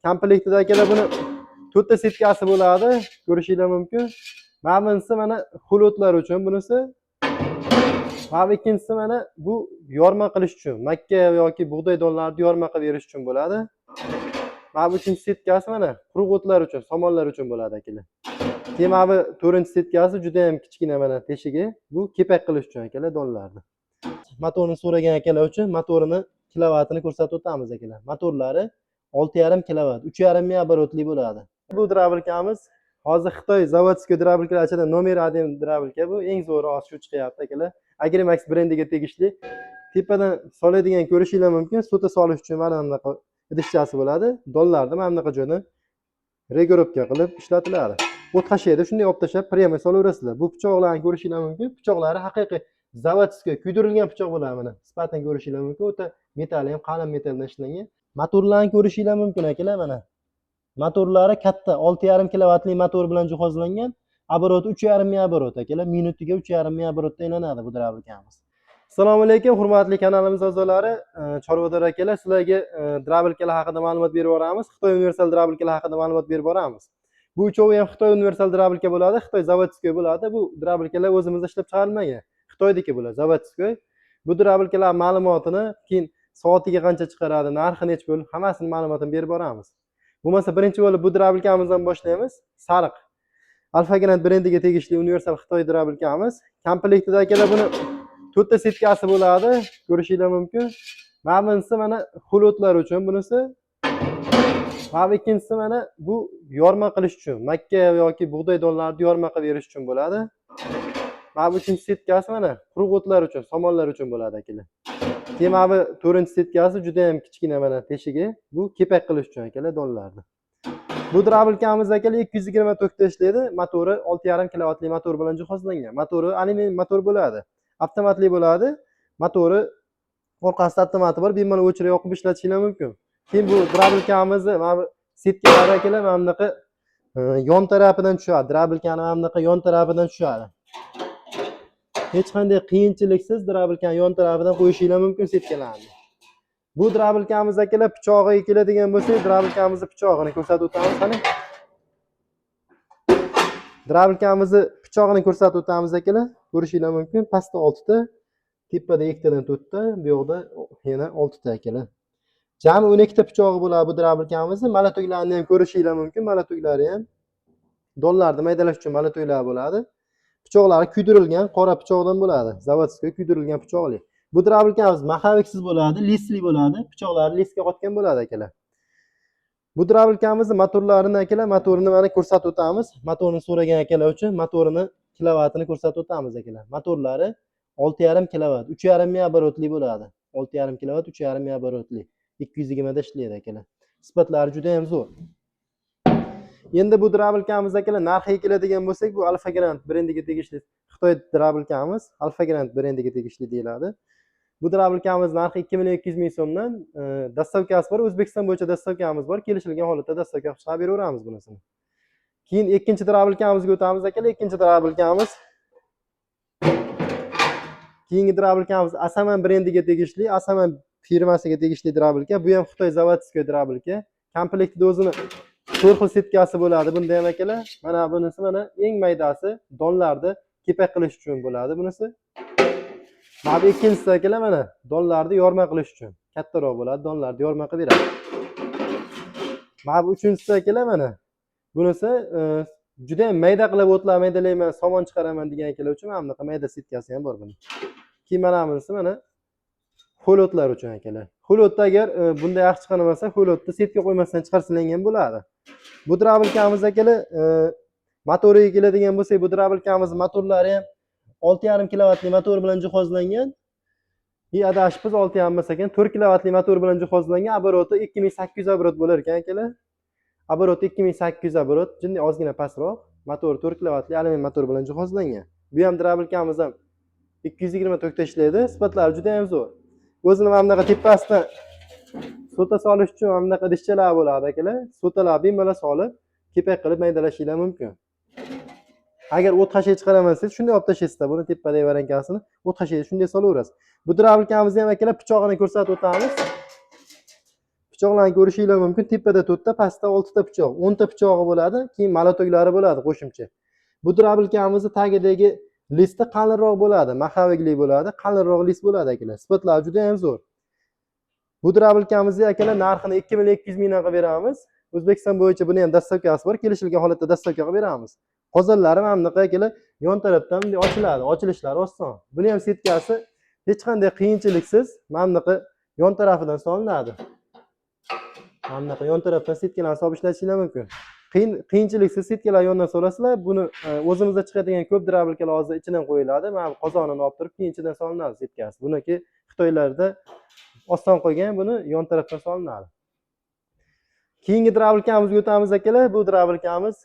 Komplektida akalar buni 4 ta setkasi bo'ladi. Ko'rishingiz mumkin. Mana bunisi mana xulotlar uchun bunisi. Mana ikkinchisi mana bu yorma qilish uchun, makka yoki bug'doy donlarini yorma qilib berish uchun bo'ladi. Mana bu uchinchi setkasi mana quruq o'tlar uchun, somonlar uchun bo'ladi akalar. Keyin mana bu to'rtinchi setkasi juda ham kichkina mana teshigi. Bu kepak qilish uchun akalar donlarni. Motorni so'ragan akalar uchun motorini kilovatini ko'rsatib o'tamiz akalar. Motorlari 6,5 kilovat, 3,5 ming оборотli bo'ladi. Bu drabilkamiz hozir Xitoy zavodskiy drabilkalar ichida nomer 1 drabilka bu. Eng zo'ri hozir shu chiqyapti akalar. Agrimax brendiga tegishli. Tepadan soladigan ko'rishingiz mumkin. Suvda solish uchun mana bunaqa idishchasi bo'ladi. Donlarni mana bunaqa joyni regorovka qilib ishlatiladi. O't qashiydi, shunday olib tashlab prema solaverasizlar. Bu pichoqlarni ko'rishingiz mumkin. Pichoqlari haqiqiy zavodskiy kuydirilgan pichoq bo'ladi mana. Sifatan ko'rishingiz mumkin. O'ta metall ham qalin metalldan ishlangan. Motorlarni ko'rishingiz mumkin akalar mana. Motorlari katta 6,5 kilovatli motor bilan jihozlangan. Обороты 3,5 ming оборот akalar. Minutiga 3,5 ming оборотda aylanadi bu drabilkamiz. Assalomu alaykum hurmatli kanalimiz a'zolari, chorvador akalar, sizlarga drabilkalar haqida ma'lumot berib boramiz. Xitoy universal drabilkalar haqida ma'lumot berib boramiz. Bu uchovi ham Xitoy universal drabilka bo'ladi, Xitoy zavodskiy bo'ladi. Bu drabilkalar o'zimizda ishlab chiqarilmagan. Xitoydagi bo'ladi, zavodskiy. Bu drabilkalar ma'lumotini keyin soatiga qancha chiqaradi, narxi necha pul, hammasini ma'lumotini berib boramiz. Bo'lmasa birinchi bo'lib bu drabilkamizdan boshlaymiz. Sariq Alfa Grand brendiga tegishli universal Xitoy drabilkamiz. Komplektida akalar buni 4 ta setkasi bo'ladi. Ko'rishingiz mumkin. Mana bunisi mana xulotlar uchun bunisi. Mana ikkinchisi mana bu yorma qilish uchun, makka yoki bug'doy donlarini yorma qilib berish uchun bo'ladi. Mana bu uchinchi setkasi mana quruq o'tlar uchun, somonlar uchun bo'ladi akalar. Keyin mana bu to'rtinchi setkasi juda ham kichkina mana teshigi. Bu kepak qilish uchun akalar donlarni. Bu drabilkamiz akalar 220 tokda ishlaydi. Motori 6,5 kilovatli motor bilan jihozlangan. Motori alyumin motor bo'ladi. Avtomatli bo'ladi. Motori orqasida avtomati bor. Bemalol o'chirib yoqib ishlatishingiz mumkin. Keyin bu drabilkamizni mana bu setkalar akalar mana bunaqa yon tarafidan tushadi. Drabilkani mana bunaqa yon tarafidan tushadi. Hech qanday qiyinchiliksiz drabilkani yon tarafidan qo'yishingiz mumkin setkalarni. Bu drabilkamiz akalar pichog'iga keladigan bo'lsak, drabilkamizni pichog'ini ko'rsatib o'tamiz. Qani? Drabilkamizni pichog'ini ko'rsatib o'tamiz akalar. Ko'rishingiz mumkin. Pastda 6 ta, tepada 2 tadan 4 ta, bu yoqda yana 6 ta akalar. Jami 12 ta pichog'i bo'ladi bu drabilkamizni. Malato'ylarni ham ko'rishingiz mumkin. Malato'ylari ham donlarni maydalash uchun malato'ylar bo'ladi. Pichoqlari kuydirilgan qora pichoqdan bo'ladi. Zavodskiy kuydirilgan pichoqli. Bu drabilkamiz maxaviksiz bo'ladi, lisli bo'ladi. Pichoqlari lisga qotgan bo'ladi akalar. Bu drabilkamizni motorlarini akalar, motorini mana ko'rsatib o'tamiz. Motorni so'ragan akalar uchun motorini kilovatini ko'rsatib o'tamiz akalar. Motorlari 6,5 kilovat, 3,5 ming оборотli bo'ladi. 6,5 kilovat, 3,5 ming оборотli. 220 da ishlaydi akalar. Sifatlari juda ham zo'r. Endi bu drabilkamiz akalar narxiga keladigan bo'lsak, bu Alfa Grand brendiga tegishli Xitoy drabilkamiz, Alfa Grand brendiga tegishli deyiladi. Bu drabilkamiz narxi 2,2 ming so'mdan, dastavkasi bor, O'zbekiston bo'yicha dastavkamiz bor. Kelishilgan holatda dastavka qilib beraveramiz bunisini. Keyin ikkinchi drabilkamizga o'tamiz akalar. Ikkinchi drabilkamiz keyingi drabilkamiz Asaman brendiga tegishli, Asaman firmasiga tegishli drabilka. Bu ham Xitoy zavodskiy drabilka. Komplektida o'zini 4 xil setkasi bo'ladi. Bunda ham akalar, mana bunisi mana eng maydasi donlarni kepak qilish uchun bo'ladi bunisi. Mana bu ikkinchisi akalar mana donlarni yorma qilish uchun kattaroq bo'ladi, donlarni yorma qilib beradi. Mana bu uchinchisi akalar mana bunisi juda ham mayda qilib o'tlar maydalayman, somon chiqaraman degan akalar uchun mana bunaqa mayda setkasi ham bor buning. Keyin mana bunisi mana xulotlar uchun akalar. Xulotda agar bunda yaxshi chiqarmasa, xulotda setka qo'ymasdan chiqarsilangan bo'ladi. Bu drabilkamiz akalar motoriga keladigan bo'lsak, bu drabilkamiz motorlari ham 6,5 kilovatli motor bilan jihozlangan. Adashibsiz 6,5 emas ekan, 4 kilovatli motor bilan jihozlangan. Обороты 2800 оборот bo'lar ekan akalar. Обороты 2800 оборот, jinday ozgina pastroq. Motor 4 kilovatli alyumin motor bilan jihozlangan. Bu ham drabilkamiz ham 220 tokda ishlaydi. Sifatlari juda ham zo'r. O'zini mana bunaqa tepasidan sota solish uchun mana bunaqa idishchalar bo'ladi akalar. Sotalar bemalol solib, kepak qilib maydalashingiz mumkin. Agar o't qashiy chiqaramasangiz, shunday olib tashlaysizlar. Buni tepadagi variankasini o't qashiyga shunday solaverasiz. Bu drabilkamizni ham akalar pichog'ini ko'rsatib o'tamiz. Pichoqlarni ko'rishinglar mumkin. Tepada 4 ta, pastda 6 ta pichoq, 10 ta pichog'i bo'ladi. Keyin molotoklari bo'ladi qo'shimcha. Bu drabilkamizni tagidagi listi qalinroq bo'ladi, maxavigli bo'ladi, qalinroq list bo'ladi akalar. Sifatlari juda ham zo'r. Bu drabilkamizni akalar narxini 2,2 mingdan qilib beramiz. O'zbekiston bo'yicha buni ham dastavkasi bor, kelishilgan holatda dastavka qilib beramiz. Qozonlari mana bunaqa akalar yon tarafdan bunday ochiladi, ochilishlari oson. Buni ham setkasi hech qanday qiyinchiliksiz mana bunaqa yon tarafidan solinadi. Mana bunaqa yon tarafdan setkalarni solib ishlatishingiz mumkin. Qiyinchiliksiz setkalar yondan solasizlar. Buni o'zimizda chiqadigan ko'p drabilkalar hozir ichidan qo'yiladi. Mana qozonini olib turib, keyin ichidan solinadi setkasi. Buniki Xitoylarda oson qo'ygan, buni yon tarafdan solinadi. Keyingi drabilkamizga o'tamiz akalar. Bu drabilkamiz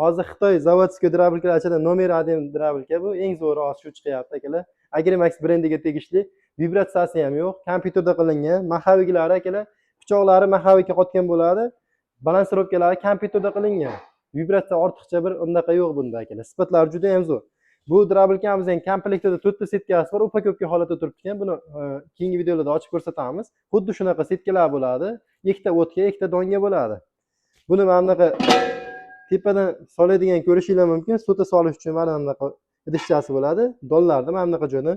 hozir Xitoy zavodskiy drabilkalar ichidan nomer 1 drabilka bu. Eng zo'ri hozir shu chiqyapti akalar. Agrimax brendiga tegishli. Vibratsiyasi ham yo'q, kompyuterda qilingan. Maxaviklari akalar, pichoqlari maxavikka qotgan bo'ladi. Balansirovkalari kompyuterda qilingan. Vibratsiya ortiqcha bir unaqa yo'q bunda akalar. Sifatlari juda ham zo'r. Bu drabilkamizning komplektida 4 ta setkasi bor, upakovka holatda turibdi. Buni keyingi videolarda ochib ko'rsatamiz. Xuddi shunaqa setkalar bo'ladi. Ikkita o'tga, ikkita donga bo'ladi. Buni mana bunaqa tepadan soladigan ko'rishinglar mumkin. Sota solish uchun mana bunaqa idishchasi bo'ladi. Donlarni mana bunaqa joyda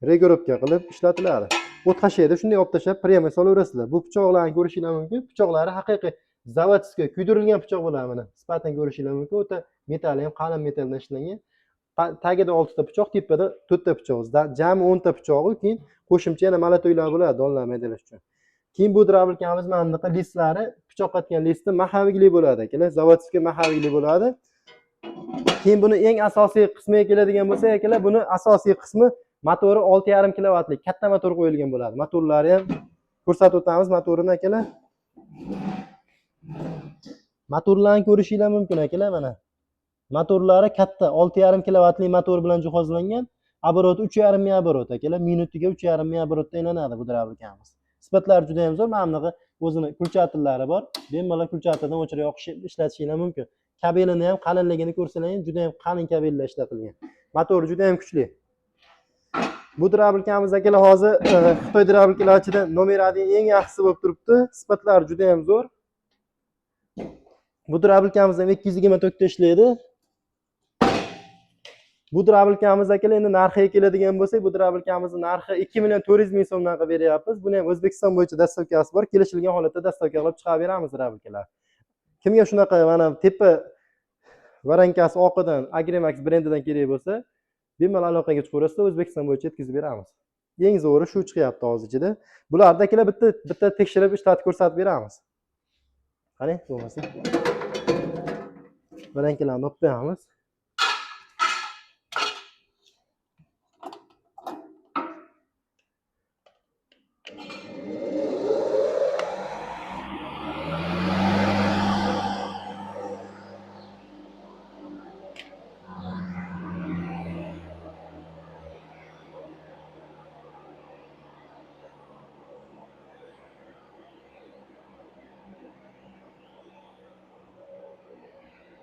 regorovka qilib ishlatiladi. O't hashiyada shunday olib tashlab, prema solaverasizlar. Bu pichoqlarni ko'rishinglar mumkin. Pichoqlari haqiqiy zavodskiy kuydirilgan pichoq bo'ladi mana. Sifatini ko'rishinglar mumkin. O'ta metall ham qalin metalldan ishlangan. Tagida 6 ta pichoq, tepada 4 ta pichoq. Jami 10 ta pichog'i, keyin qo'shimcha yana malatoylar bo'ladi donlar maydalash uchun. Keyin bu drabilkamiz mana bunaqa listlari, pichoq qatgan listi maxavigli bo'ladi akalar. Zavodskiy maxavigli bo'ladi. Keyin buni eng asosiy qismiga keladigan bo'lsak akalar, buni asosiy qismi motori 6,5 kilovatlik katta motor qo'yilgan bo'ladi. Motorlari ham ko'rsatib o'tamiz motorini akalar. Motorlarni ko'rishinglar mumkin akalar mana. Motorlari katta 6,5 kilovatli motor bilan jihozlangan. Оборот 3,5 ming оборот akalar. Minutiga 3,5 ming оборотda aylanadi bu drabilkamiz. Sifatlari juda ham zo'r. Mana bunaqa o'zini kulchatorlari bor. Bemalol kulchatordan o'chirib yoqib ishlatishinglar mumkin. Kabelini ham qalinligini ko'rsalang, juda ham qalin kabellar ishlatilgan. Motori juda ham kuchli. Bu drabilkamiz akalar hozir Xitoy drabilkalari ichida nomer 1 eng yaxshisi bo'lib turibdi. Sifatlari juda ham zo'r. Bu drabilkamiz ham 224 ta ishlaydi. Bu drabilkamiz akalar endi narxiga keladigan bo'lsak, bu drabilkamizning narxi 2,4 ming so'mdan qilib beryapmiz. Buni ham O'zbekiston bo'yicha dastavkasi bor. Kelishilgan holatda dastavka qilib chiqarib beramiz drabilkalar. Kimga shunaqa mana tepa varankasi oqidan Agrimax brendidan kerak bo'lsa, bemalol aloqaga chiqaverasizlar, O'zbekiston bo'yicha yetkazib beramiz. Eng zo'ri shu chiqyapti hozir ichida. Bularni akalar bitta tekshirib ishlatib ko'rsatib beramiz. Qani, bo'lmasa. Varankalarni olib beramiz.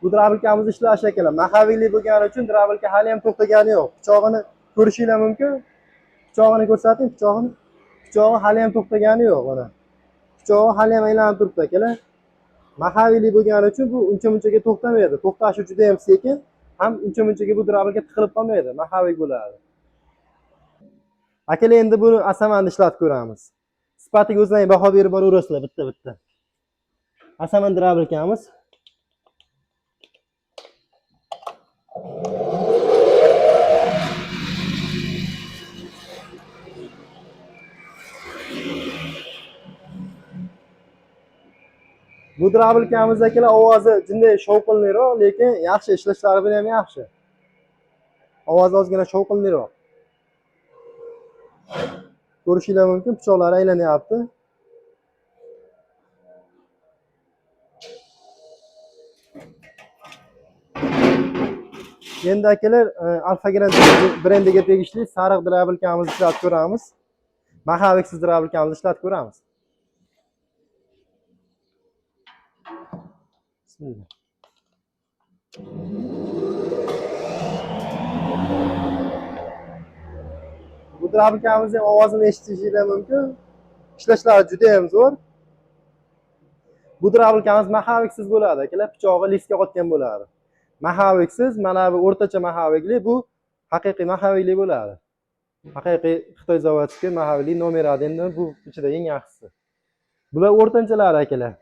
Bu drabilkamiz ishlashi akalar. Maxaviyli bo'lgani uchun drabilka hali ham to'xtagani yo'q. Pichog'ini ko'rishinglar mumkin. Pichog'ini ko'rsating, pichog'ini. Pichog'i hali ham to'xtagani yo'q mana. Pichog'i hali ham aylanib turibdi akalar. Maxaviyli bo'lgani uchun bu uncha-munchaga to'xtamaydi. To'xtashi juda ham sekin, ham uncha-munchaga bu drabilka tiqilib qolmaydi. Maxaviy bo'ladi. Akalar endi buni asamanda ishlatib ko'ramiz. Sifatiga o'zlaring baho berib boraverasizlar bitta-bitta. Asaman drabilkamiz. Bu drabilkamiz akalar ovozi jinday shovqinliroq, lekin yaxshi ishlashlari bilan ham yaxshi. Ovozi ozgina shovqinliroq. Ko'rishinglar mumkin, pichoqlari aylanyapti. Endi akalar Alfa Grand brendiga tegishli sariq drabilkamizni ishlatib ko'ramiz. Maxaviksiz drabilkamizni ishlatib ko'ramiz. Bismillah. Bu drabilkamizning ovozini eshitishingiz mumkin. Ishlashlari juda ham zo'r. Bu drabilkamiz mahaviksiz bo'ladi akalar, pichog'i liskga qotgan bo'ladi. Mahaviksiz, mana bu o'rtacha mahavikli, bu haqiqiy mahavikli bo'ladi. Haqiqiy Xitoy zavodskiy mahavikli nomer 1 bu ichida eng yaxshisi. Bular o'rtanchalari akalar.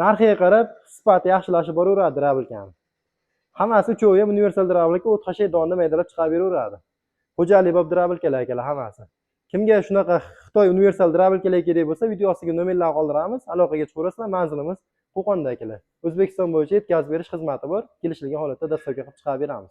Narxiga qarab sifati yaxshilashib boraveradi drabilkani. Hammasi uchovi ham universal drabilka, o't hashaydonni maydalab chiqarib beraveradi. Xo'jalik bob drabilkalar akalar hammasi. Kimga shunaqa Xitoy universal drabilkalar kerak bo'lsa, video ostiga nomerlarni qoldiramiz, aloqaga chiqaverasizlar. Manzilimiz Qo'qonda akalar. O'zbekiston bo'yicha yetkazib berish xizmati bor. Kelishilgan holatda dastavka qilib chiqarib beramiz.